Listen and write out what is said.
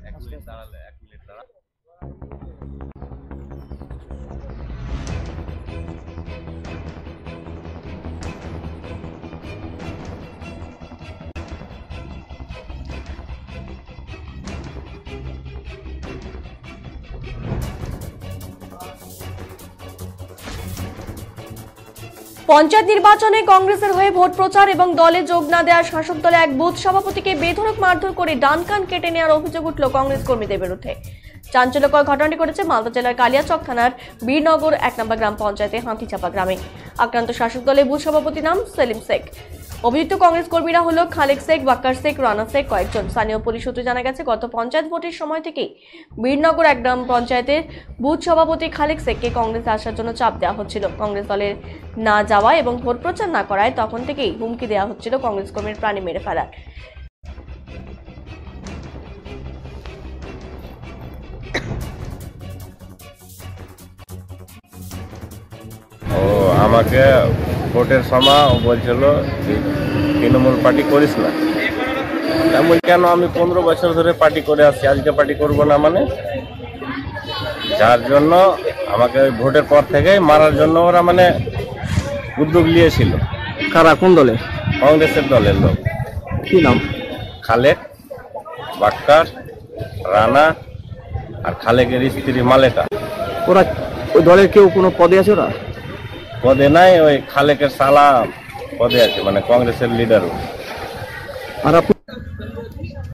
এক মিনিট দাঁড়ালে, এক মিনিট দাঁড়া। পঞ্চায়েত নির্বাচনে কংগ্রেসের হয়ে ভোট প্রচার এবং দলে যোগ না দেওয়ার শাসক দলে এক বুথ সভাপতিকে বেধড়ক মারধর করে ডান কান কেটে নেওয়ার অভিযোগ উঠল কংগ্রেস কর্মীদের বিরুদ্ধে। চাঞ্চল্যকর ঘটনাটি ঘটেছে মালদা জেলার কালিয়াচক থানার বীরনগর ১ নম্বর গ্রাম পঞ্চায়েতে হাতিচাপা গ্রামে। আক্রান্ত শাসক দলের বুথ সভাপতির নাম সেলিম শেখ। অভিযুক্ত কংগ্রেস কর্মীরা হল খালেক শেখ, বাক্কার শেখ, রানা শেখ কয়েকজন। স্থানীয় পুলিশ সূত্রে জানা গেছে, গত পঞ্চায়েত ভোটের সময় থেকেই বীরনগর ১ গ্রাম পঞ্চায়েতের বুথ সভাপতি খালেক শেখকে কংগ্রেস আসার জন্য চাপ দেওয়া হচ্ছিল। কংগ্রেস দলের না যাওয়া এবং ভোট প্রচার না করায় তখন থেকেই হুমকি দেওয়া হচ্ছিল কংগ্রেস কর্মীর প্রাণী মেরে ফেলার। আমাকে ভোটের সময় বলছিল তৃণমূল পার্টি করিস না। তেমন কেন, আমি 15 বছর ধরে পার্টি করে আসছি, আজকে পার্টি করব না মানে? যার জন্য আমাকে ওই ভোটের পর থেকে মারার জন্য ওরা মানে উদ্যোগ নিয়েছিল। কারা, কোন দলে? কংগ্রেসের দলের লোক। কি নাম? খালেক, বাক্কার, রানা আর খালেকের স্ত্রী মালেকা। ওরা ওই দলের কেউ কোনো পদে আছে? ওরা পদে নাই, ওই খালেকের সালা পদে আছে, মানে কংগ্রেসের লিডারও। আর আপনি